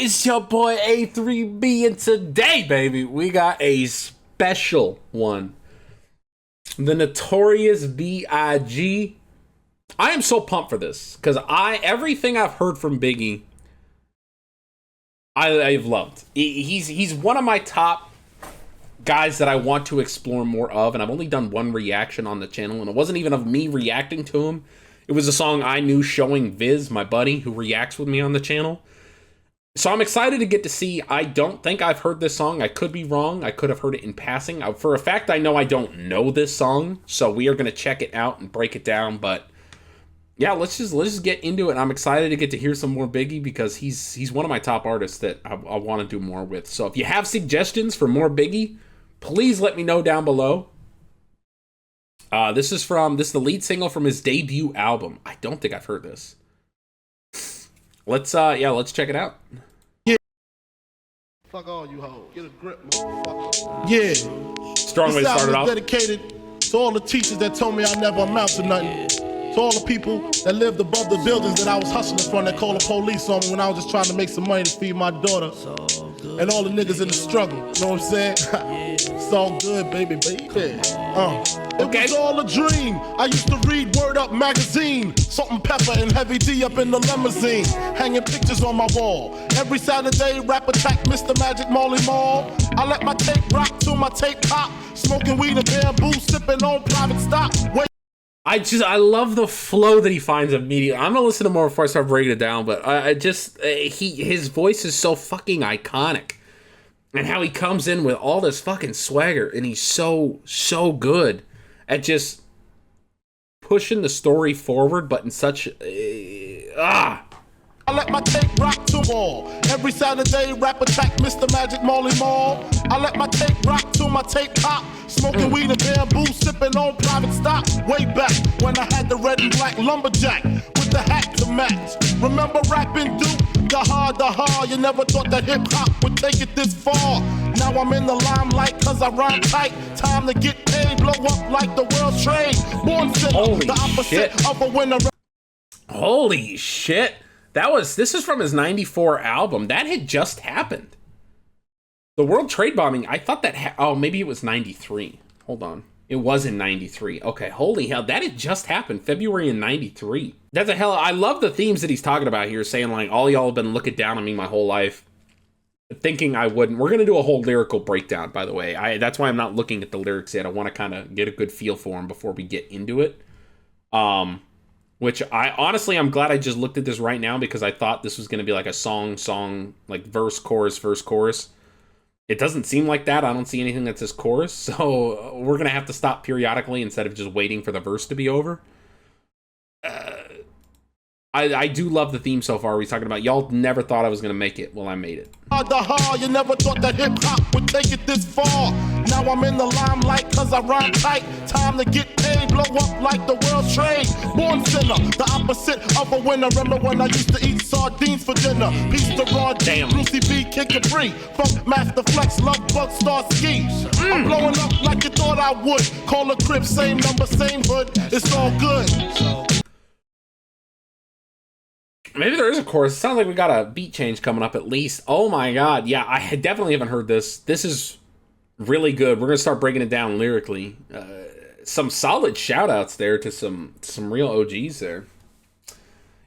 It's your boy A3B, and today, baby, we got a special one. The Notorious B.I.G. I am so pumped for this, because everything I've heard from Biggie, I've loved. He's one of my top guys that I want to explore more of, and I've only done one reaction on the channel, and it wasn't even of me reacting to him. It was a song I knew showing Viz, my buddy, who reacts with me on the channel. So I'm excited to get to see. I don't think I've heard this song. I could be wrong. I could have heard it in passing. For a fact, I know I don't know this song, so we are going to check it out and break it down. But yeah, let's just get into it. I'm excited to get to hear some more Biggie because he's one of my top artists that I want to do more with. So if you have suggestions for more Biggie, please let me know down below. This is the lead single from his debut album. I don't think I've heard this. Let's check it out. Yeah. Fuck all you hoes. Get a grip, motherfucker. Yeah. Strong way to start it off. Dedicated to all the teachers that told me I never amount to nothing. To all the people that lived above the buildings that I was hustling from that called the police on me when I was just trying to make some money to feed my daughter. And all the niggas in the struggle. You know what I'm saying? It's all good, baby. It was all a dream. I used to read Word Up magazine. Salt and Pepper and Heavy D up in the limousine. Hanging pictures on my wall. Every Saturday, rap attack Mr. Magic Molly Mall. I let my tape rock till my tape pop. Smoking weed and bamboo, sipping on private stock. I love the flow that he finds immediately. I'm gonna listen to more before I start breaking it down, but his voice is so fucking iconic. And how he comes in with all this fucking swagger, and he's so good at just pushing the story forward, but in such I let my tape rock to wall. Every Saturday, rap attack Mr. Magic Molly Mall. I let my tape rock till my tape pop. Smoking weed and bamboo, sipping on private stock. Way back when I had the red and black lumberjack with the hat to match. Remember rapping Duke? The hard, you never thought that hip-hop would take it this far. Now I'm in the limelight cause I rhyme tight. Time to get paid, blow up like the world trade. Born sinner, the opposite of a winner. Holy shit. This is from his 94 album. That had just happened. The World Trade Bombing, I thought that, oh, maybe it was 93. Hold on. It was in 93. Okay, holy hell, that had just happened, February in 93. That's a hell, I love the themes that he's talking about here, saying like, all y'all have been looking down on me my whole life, thinking I wouldn't. We're gonna do a whole lyrical breakdown, by the way. That's why I'm not looking at the lyrics yet. I want to kind of get a good feel for them before we get into it. Which I'm glad I just looked at this right now because I thought this was gonna be like a song, like verse, chorus. It doesn't seem like that. I don't see anything that says chorus, so we're going to have to stop periodically instead of just waiting for the verse to be over. I do love the theme so far. He's talking about, y'all never thought I was going to make it. Well, I made it. You never thought that hip-hop would take it this far. Now I'm in the limelight cause I rhyme tight. Time to get paid, blow up like the world trade. Born sinner, the opposite of a winner. Remember when I used to eat sardines for dinner? Peace to Raw D, Lucy B, Kid Capri, Funk Master Flex, Love Bug, Star Ski. I'm blowing up like you thought I would. Call a crib, same number, same hood. It's all good. Maybe there is a chorus. It sounds like we got a beat change coming up at least. Oh my god. Yeah, I definitely haven't heard this. This is really good. We're going to start breaking it down lyrically. Some solid shout outs there to some real OGs there.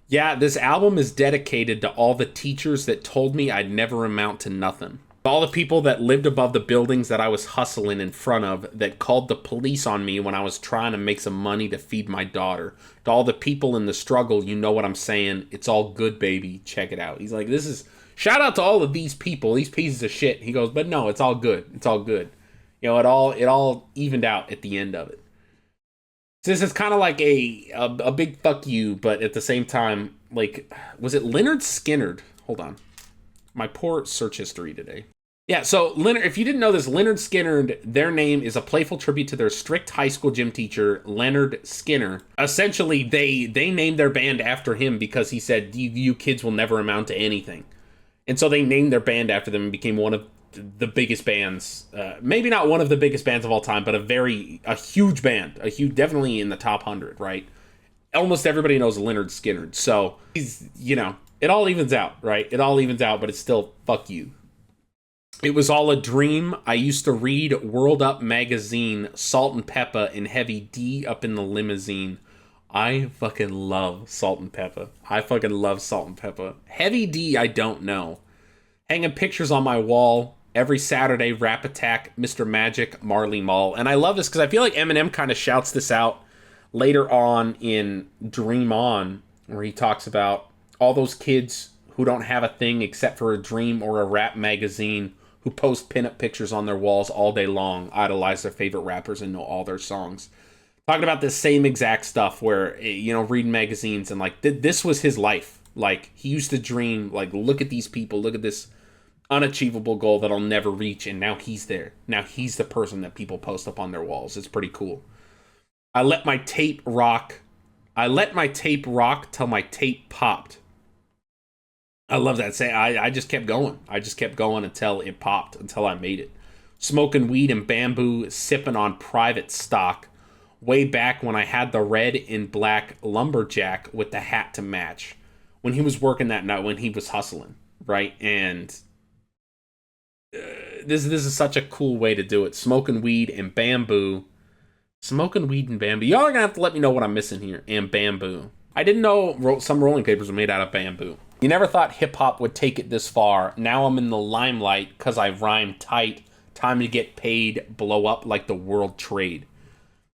Yeah, this album is dedicated to all the teachers that told me I'd never amount to nothing. All the people that lived above the buildings that I was hustling in front of that called the police on me when I was trying to make some money to feed my daughter. To all the people in the struggle, you know what I'm saying. It's all good, baby. Check it out. He's like, shout out to all of these people, these pieces of shit. He goes, but no, it's all good. It's all good. You know, it all evened out at the end of it. So this is kind of like a big fuck you, but at the same time, like, was it Leonard Skinnerd? Hold on. My poor search history today. Yeah, so Leonard, if you didn't know this, Leonard Skinnerd, their name is a playful tribute to their strict high school gym teacher, Leonard Skinner. Essentially, they named their band after him because he said, you kids will never amount to anything. And so they named their band after them and became one of the biggest bands. Maybe not one of the biggest bands of all time, but a huge band. Definitely in the top 100, right? Almost everybody knows Leonard Skinner. So he's, It all evens out, right? It all evens out, but it's still fuck you. It was all a dream. I used to read World Up magazine, Salt and Pepper, and Heavy D up in the limousine. I fucking love Salt and Pepper. I fucking love Salt and Pepper. Heavy D, I don't know. Hanging pictures on my wall. Every Saturday, Rap Attack, Mr. Magic, Marley Marl. And I love this because I feel like Eminem kind of shouts this out later on in Dream On, where he talks about all those kids who don't have a thing except for a dream or a rap magazine, who post pinup pictures on their walls all day long, idolize their favorite rappers, and know all their songs. Talking about this same exact stuff where, you know, reading magazines and, like, this was his life. Like, he used to dream, like, look at these people, look at this unachievable goal that I'll never reach, and now he's there. Now he's the person that people post up on their walls. It's pretty cool. I let my tape rock till my tape popped. I love that saying. I just kept going. I just kept going until it popped, until I made it. Smoking weed and bamboo, sipping on private stock. Way back when I had the red and black lumberjack with the hat to match. When he was working that night, when he was hustling, right? And this is such a cool way to do it. Smoking weed and bamboo. Smoking weed and bamboo. Y'all are going to have to let me know what I'm missing here. And bamboo. I didn't know some rolling papers were made out of bamboo. You never thought hip-hop would take it this far. Now I'm in the limelight because I rhyme tight. Time to get paid, blow up like the world trade.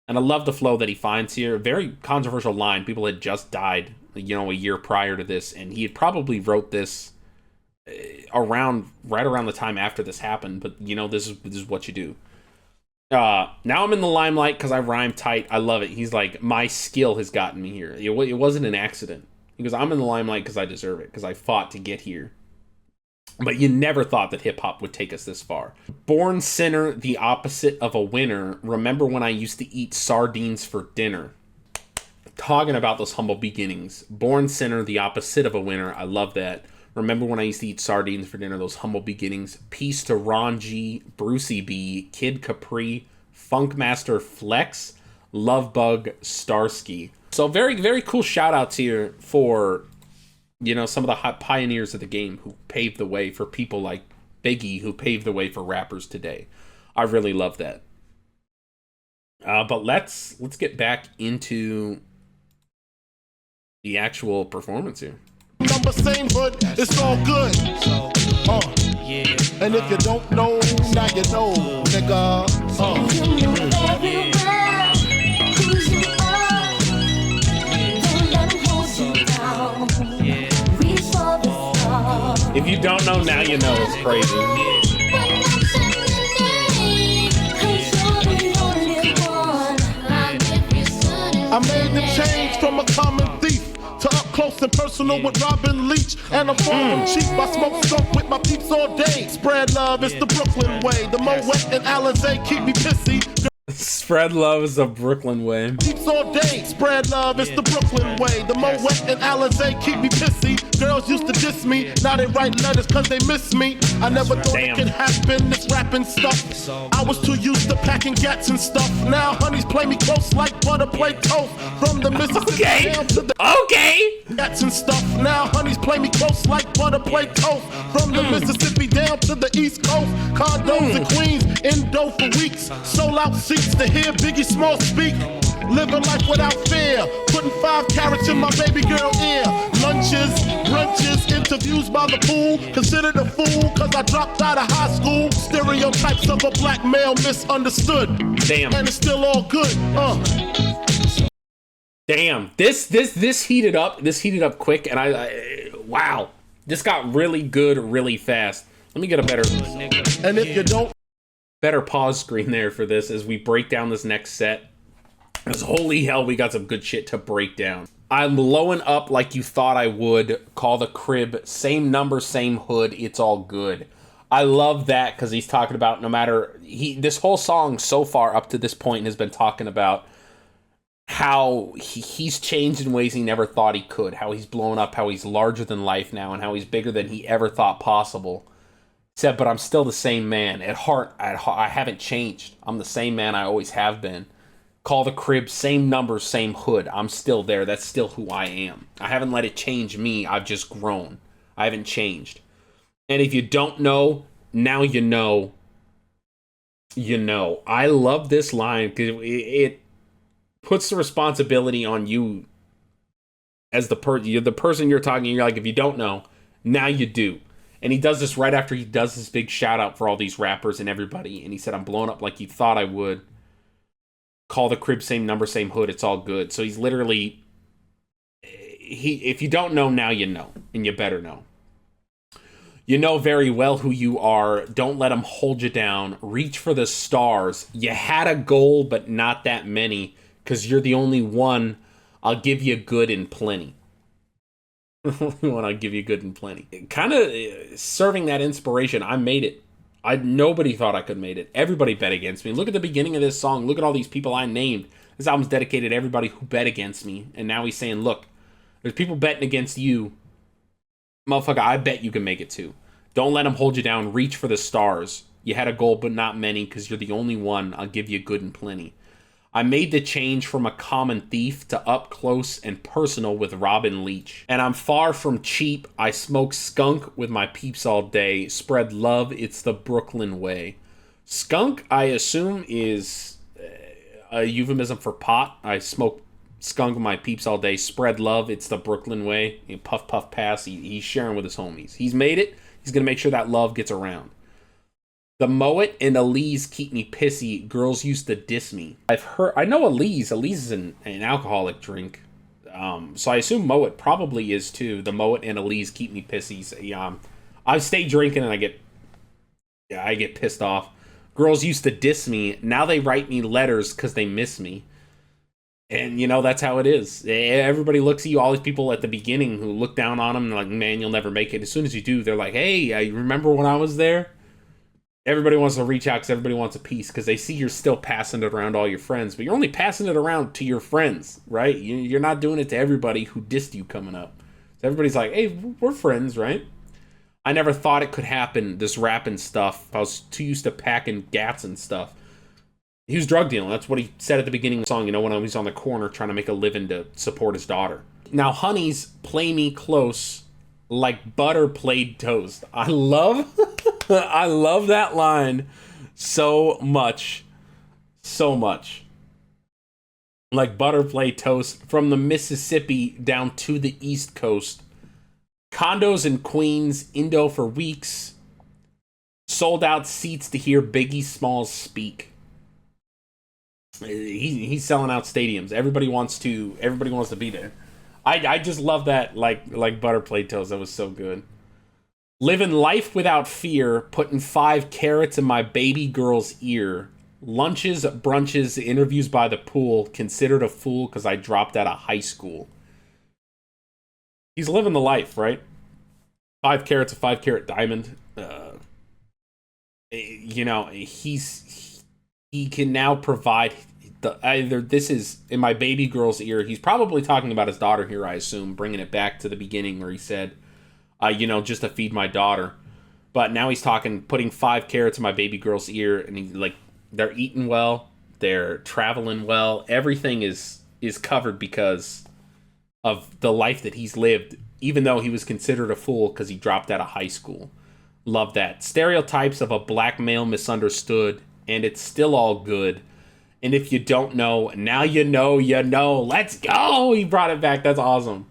And I love the flow that he finds here. Very controversial line. People had just died, you know, a year prior to this. And he had probably wrote this right around the time after this happened. But, you know, this is what you do. Now I'm in the limelight because I rhyme tight. I love it. He's like, my skill has gotten me here. It wasn't an accident. He goes, I'm in the limelight because I deserve it, because I fought to get here. But you never thought that hip-hop would take us this far. Born sinner, the opposite of a winner. Remember when I used to eat sardines for dinner? Talking about those humble beginnings. Born sinner, the opposite of a winner. I love that. Remember when I used to eat sardines for dinner? Those humble beginnings. Peace to Ron G, Brucey B, Kid Capri, Funkmaster Flex, Lovebug, Starsky. So very, very cool shout-outs here for, you know, some of the pioneers of the game who paved the way for people like Biggie, who paved the way for rappers today. I really love that. But let's get back into the actual performance here. Number same hood, it's all good. And if you don't know, now you know, nigga. If you don't know, now you know. It's crazy. I made the change from a common thief to up close and personal with Robin Leach. And I'm far from cheap. I smoke skunk with my peeps all day. Spread love, it's the Brooklyn way. The Moet and Alizé keep me pissy. Spread love is the Brooklyn way. Peeps all day, spread love, it's the Brooklyn way. The Moet and Alizé keep me pissy. Girls used to diss me, now they write letters cause they miss me. I never thought it could happen, this rapping stuff. I was too used to packing gats and stuff. Now honeys play me close like butter play toast. From the Mississippi down to the gats and stuff. Now honeys play me close like butter play toast. From the Mississippi down to the East Coast. Condos in Queens, in dough for weeks. Sold out seats to hear Biggie Small speak. Living life without fear. Putting 5 carats in my baby girl ear. Lunches, brunches, interviews by the pool. Considered a fool cause I dropped out of high school. Stereotypes of a black male misunderstood. Damn. And it's still all good. Damn. This heated up. This heated up quick, and I wow. This got really good really fast. Let me get a better And if you don't pause screen there for this as we break down this next set. Because holy hell, we got some good shit to break down. I'm blowing up like you thought I would. Call the crib. Same number, same hood. It's all good. I love that because he's talking about no matter... This whole song so far up to this point has been talking about how he's changed in ways he never thought he could. How he's blown up. How he's larger than life now. And how he's bigger than he ever thought possible. Said, but I'm still the same man. At heart, I haven't changed. I'm the same man I always have been. Call the crib, same number, same hood. I'm still there. That's still who I am. I haven't let it change me. I've just grown. I haven't changed. And if you don't know, now you know. You know. I love this line because it puts the responsibility on you as the person you're talking. You're like, if you don't know, now you do. And he does this right after he does this big shout out for all these rappers and everybody. And he said, I'm blowing up like you thought I would. Call the crib, same number, same hood. It's all good. So he's literally, if you don't know, now you know. And you better know. You know very well who you are. Don't let them hold you down. Reach for the stars. You had a goal, but not that many. Because you're the only one. I'll give you good and plenty. I'll give you good and plenty. Kind of serving that inspiration. I made it. Nobody thought I could have made it. Everybody bet against me. Look at the beginning of this song. Look at all these people I named. This album's dedicated to everybody who bet against me. And now he's saying, look, there's people betting against you. Motherfucker, I bet you can make it too. Don't let them hold you down. Reach for the stars. You had a goal, but not many, because you're the only one. I'll give you good and plenty. I made the change from a common thief to up close and personal with Robin Leach. And I'm far from cheap. I smoke skunk with my peeps all day. Spread love, it's the Brooklyn way. Skunk, I assume, is a euphemism for pot. I smoke skunk with my peeps all day. Spread love, it's the Brooklyn way. Puff, puff, pass. He's sharing with his homies. He's made it. He's going to make sure that love gets around. The Moet and Elise keep me pissy. Girls used to diss me. I know Elise. Elise is an alcoholic drink. So I assume Moet probably is too. The Moet and Elise keep me pissy. So, I stay drinking and I get pissed off. Girls used to diss me. Now they write me letters because they miss me. And, that's how it is. Everybody looks at you, all these people at the beginning who look down on them and they're like, man, you'll never make it. As soon as you do, they're like, hey, I remember when I was there? Everybody wants to reach out because everybody wants a piece because they see you're still passing it around all your friends, but you're only passing it around to your friends, right? You're not doing it to everybody who dissed you coming up. So everybody's like, hey, we're friends, right? I never thought it could happen, this rapping stuff. I was too used to packing gats and stuff. He was drug dealing. That's what he said at the beginning of the song, when he was on the corner trying to make a living to support his daughter. Now, honeys play me close like butter played toast. I love that line so much. So much. Like butter play toast from the Mississippi down to the East Coast. Condos in Queens, Indo for weeks. Sold out seats to hear Biggie Smalls speak. He's selling out stadiums. Everybody wants to be there. I just love that, like butter plate toast. That was so good. Living life without fear, putting 5 carrots in my baby girl's ear. Lunches, brunches, interviews by the pool. Considered a fool because I dropped out of high school. He's living the life, right? 5 carrots, a 5-carat diamond. He can now provide either this is in my baby girl's ear. He's probably talking about his daughter here, I assume, bringing it back to the beginning where he said, just to feed my daughter. But now he's putting 5 carrots in my baby girl's ear, and they're eating well, they're traveling well. Everything is covered because of the life that he's lived, even though he was considered a fool because he dropped out of high school. Love that. Stereotypes of a black male misunderstood, and it's still all good. And if you don't know, now you know. Let's go! He brought it back. That's awesome.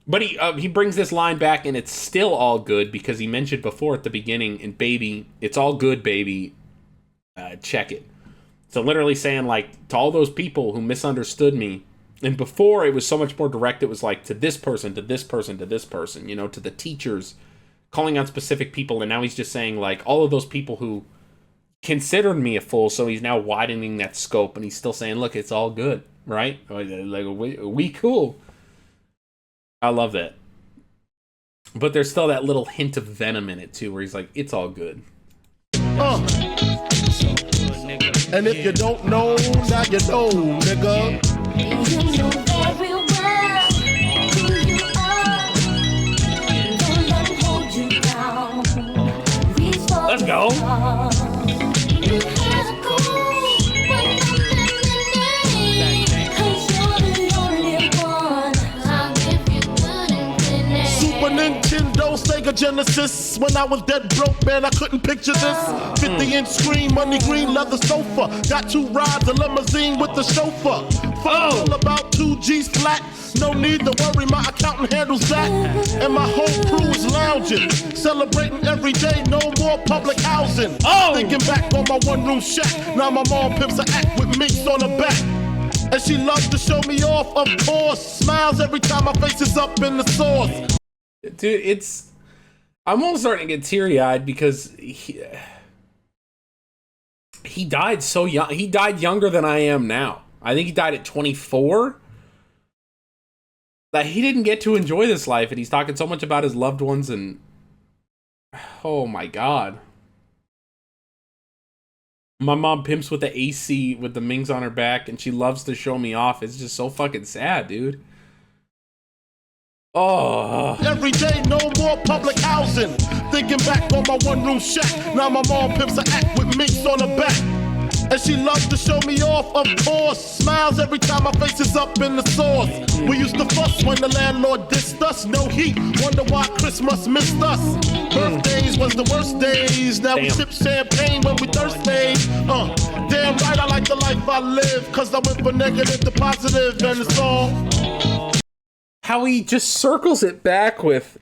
But he brings this line back, and it's still all good because he mentioned before at the beginning, and baby, it's all good, baby. Check it. So literally saying, to all those people who misunderstood me, and before it was so much more direct, it was to this person, to this person, to this person, to the teachers, calling out specific people, and now he's just saying, all of those people who considered me a fool, so he's now widening that scope, and he's still saying, look, it's all good, right? We cool. I love that. But there's still that little hint of venom in it, too, where he's like, it's all good. And if you don't know, now you know, nigga. You know very well who you are. Don't let them hold you down. Let's go. Genesis. When I was dead broke, man, I couldn't picture this. 50-inch screen, money green, leather sofa. Got 2 rides, a limousine with the chauffeur. All about 2 G's flat. No need to worry, my accountant handles that. And my whole crew is lounging, celebrating every day, no more public housing. Thinking back on my one-room shack. Now my mom pimps a act with minks on her back. And she loves to show me off, of course. Smiles every time my face is up in the sauce. Dude, I'm almost starting to get teary-eyed because he died so young. He died younger than I am now. I think he died at 24. That he didn't get to enjoy this life, and he's talking so much about his loved ones, and oh my god. My mom pimps with the AC with the Mings on her back, and she loves to show me off. It's just so fucking sad, dude. Oh. Every day, no more public housing. Thinking back on my one-room shack. Now my mom pimps a act with minks on her back. And she loves to show me off, of course. Smiles every time my face is up in the sauce. We used to fuss when the landlord dissed us. No heat, wonder why Christmas missed us. Birthdays was the worst days. Now we sip champagne when we thirsty. Damn right, I like the life I live. Cause I went from negative to positive, and it's all. How he just circles it back with...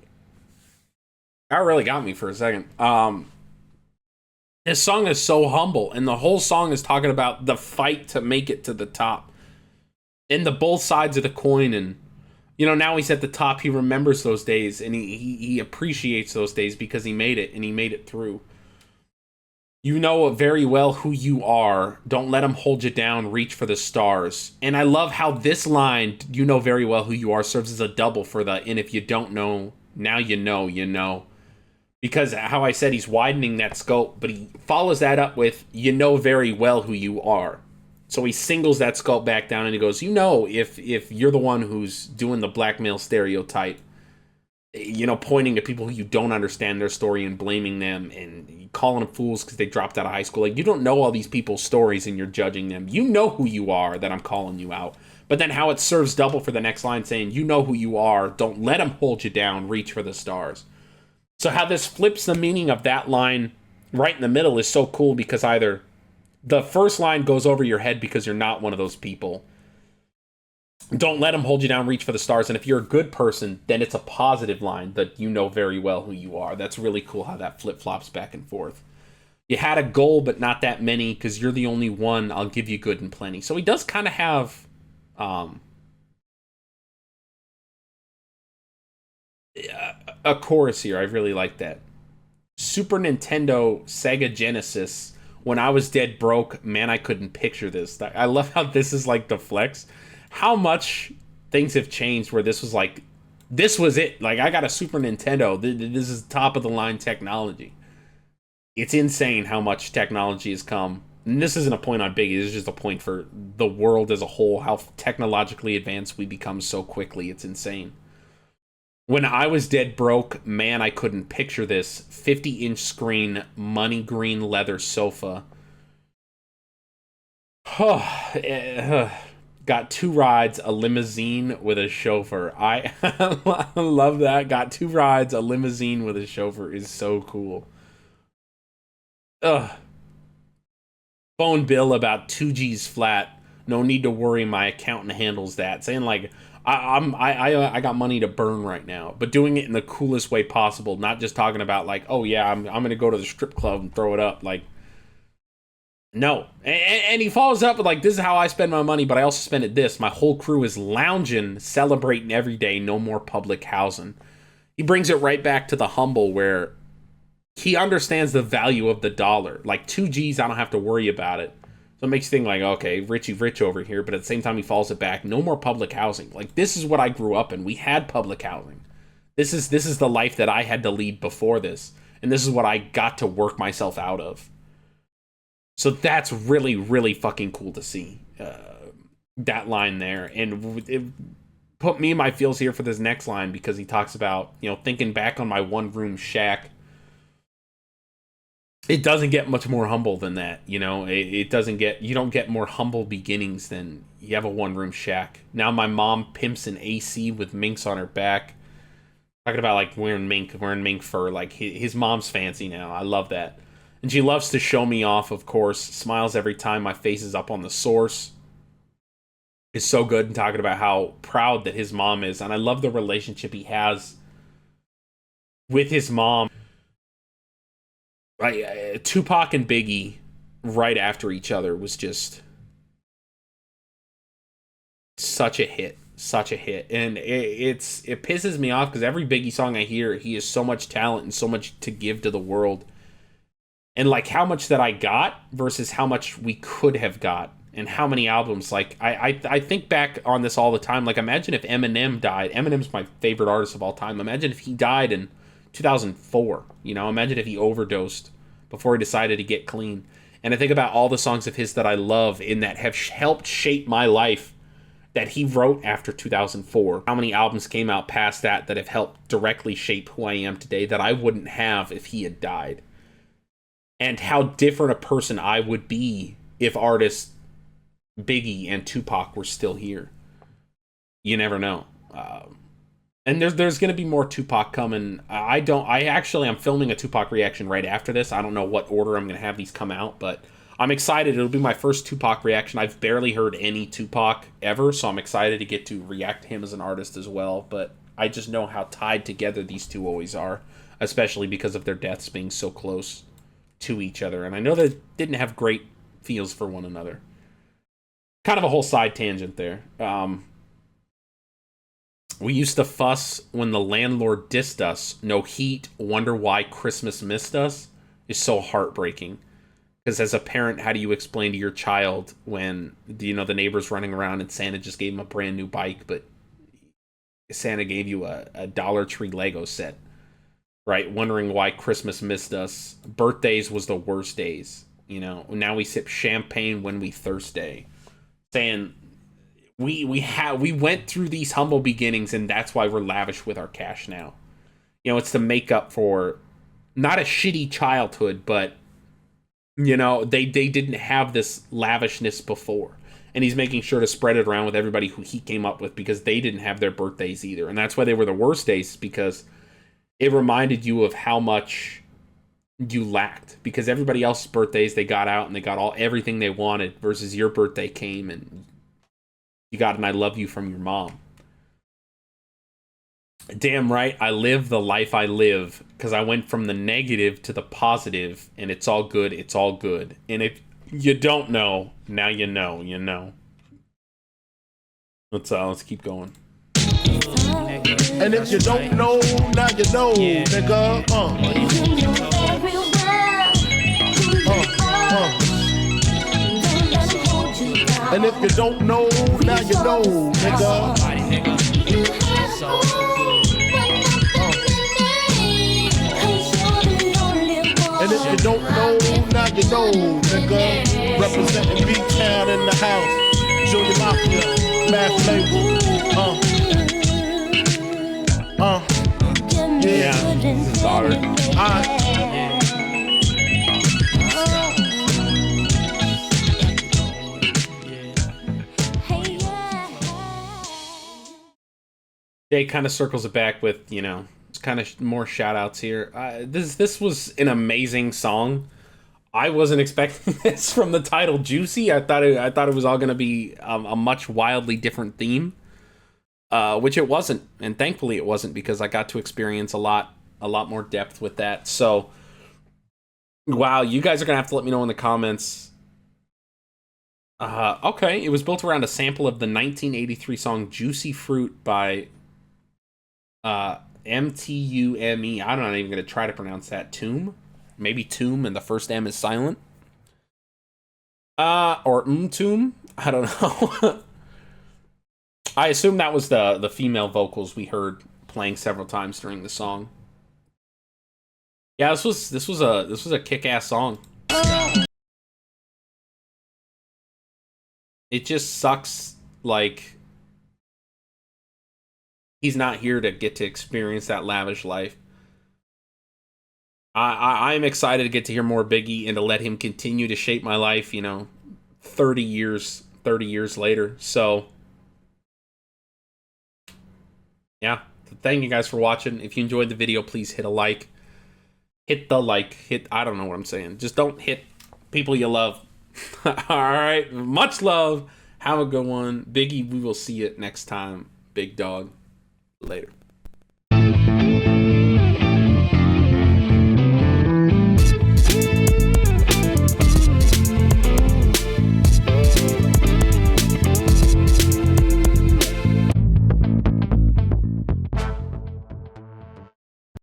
That really got me for a second. This song is so humble, and the whole song is talking about the fight to make it to the top. And the both sides of the coin, and, you know, now he's at the top, he remembers those days, and he appreciates those days because he made it, and he made it through. You know very well who you are. Don't let them hold you down. Reach for the stars. And I love how this line, you know very well who you are, serves as a double for the, and if you don't know, now you know, you know. Because how I said he's widening that scope, but he follows that up with, you know very well who you are. So he singles that scope back down and he goes, you know, if you're the one who's doing the blackmail stereotype, you know, pointing at people who you don't understand their story and blaming them and calling them fools because they dropped out of high school. Like, you don't know all these people's stories and you're judging them. You know who you are that I'm calling you out. But then how it serves double for the next line saying, you know who you are. Don't let them hold you down. Reach for the stars. So how this flips the meaning of that line right in the middle is so cool because either the first line goes over your head because you're not one of those people. Don't let them hold you down, reach for the stars. And if you're a good person, then it's a positive line that you know very well who you are. That's really cool how that flip-flops back and forth. You had a goal, but not that many because you're the only one. I'll give you good and plenty. So he does kind of have... a chorus here. I really like that. Super Nintendo, Sega Genesis. When I was dead broke, man, I couldn't picture this. I love how this is like the flex. How much things have changed where this was like, this was it. Like, I got a Super Nintendo. This is top of the line technology. It's insane how much technology has come. And this isn't a point on Biggie. This is just a point for the world as a whole. How technologically advanced we become so quickly. It's insane. When I was dead broke, man, I couldn't picture this. 50-inch screen, money green leather sofa. Got 2 rides, a limousine with a chauffeur. I love that. Got 2 rides, a limousine with a chauffeur is so cool. Phone bill about 2 G's flat. No need to worry, my accountant handles that. Saying like, I got money to burn right now, but doing it in the coolest way possible. Not just talking about like, oh yeah, I'm gonna go to the strip club and throw it up. Like, no. And he follows up with like, this is how I spend my money, but I also spend it this. My whole crew is lounging, celebrating every day. No more public housing. He brings it right back to the humble where he understands the value of the dollar. Like 2 G's, I don't have to worry about it. So it makes you think like, okay, Richie Rich over here, but at the same time he follows it back. No more public housing. Like, this is what I grew up in. We had public housing. This is the life that I had to lead before this. And this is what I got to work myself out of. So that's really, really fucking cool to see. That line there. And it put me in my feels here for this next line because he talks about, you know, thinking back on my one-room shack. It doesn't get much more humble than that, you know. You don't get more humble beginnings than you have a one-room shack. Now my mom pimps an AC with minks on her back. Talking about like wearing mink fur. Like his mom's fancy now. I love that. And she loves to show me off, of course. Smiles every time my face is up on the source. Is so good and talking about how proud that his mom is. And I love the relationship he has with his mom. Tupac and Biggie right after each other was just such a hit. Such a hit. And it pisses me off because every Biggie song I hear, he has so much talent and so much to give to the world. And like how much that I got versus how much we could have got. And how many albums, like, I think back on this all the time. Like, imagine if Eminem died. Eminem's my favorite artist of all time. Imagine if he died in 2004. You know, imagine if he overdosed before he decided to get clean. And I think about all the songs of his that I love and that have helped shape my life that he wrote after 2004. How many albums came out past that that have helped directly shape who I am today that I wouldn't have if he had died. And how different a person I would be if artists Biggie and Tupac were still here. You never know. And there's going to be more Tupac coming. I'm filming a Tupac reaction right after this. I don't know what order I'm going to have these come out, but I'm excited. It'll be my first Tupac reaction. I've barely heard any Tupac ever, so I'm excited to get to react to him as an artist as well. But I just know how tied together these two always are, especially because of their deaths being so close to each other. And I know they didn't have great feels for one another. Kind of a whole side tangent there. We used to fuss when the landlord dissed us. No heat, wonder why Christmas missed us is so heartbreaking. Because as a parent, how do you explain to your child when, you know, the neighbor's running around and Santa just gave him a brand new bike, but Santa gave you a Dollar Tree Lego set, right? Wondering why Christmas missed us. Birthdays was the worst days, you know. Now we sip champagne when we thirsty. Saying we went through these humble beginnings and that's why we're lavish with our cash now. You know, it's to make up for not a shitty childhood, but you know, they didn't have this lavishness before. And he's making sure to spread it around with everybody who he came up with because they didn't have their birthdays either. And that's why they were the worst days, because it reminded you of how much you lacked, because everybody else's birthdays, they got out and they got everything they wanted, versus your birthday came and you got an I love you from your mom. Damn right, I live the life I live because I went from the negative to the positive, and it's all good, it's all good. And if you don't know, now you know, you know. Let's keep going. And if you don't know, now you know, nigga. And if you don't know, now you know, nigga. And if you don't know, now you know, nigga. Representing B-Town in the house. Junior Mafia, Math Label. Yeah, his daughter. Jay kind of circles it back with, you know, kind of more shout outs here. This was an amazing song. I wasn't expecting this from the title Juicy. I thought it was all going to be a much wildly different theme, which it wasn't, and thankfully it wasn't, because I got to experience a lot more depth with that. So, wow, you guys are gonna have to let me know in the comments. Okay, it was built around a sample of the 1983 song "Juicy Fruit" by M-T-U-M-E. I'm not even gonna try to pronounce that. Tomb. Maybe Tomb, and the first M is silent. Or Tomb. I don't know. I assume that was the female vocals we heard playing several times during the song. Yeah, this was a kick-ass song. It just sucks, like, he's not here to get to experience that lavish life. I'm excited to get to hear more Biggie and to let him continue to shape my life, you know, 30 years later. So, yeah, thank you guys for watching. If you enjoyed the video, please hit a like. Hit the like. I don't know what I'm saying. Just don't hit people you love. All right. Much love. Have a good one. Biggie, we will see you next time. Big dog. Later.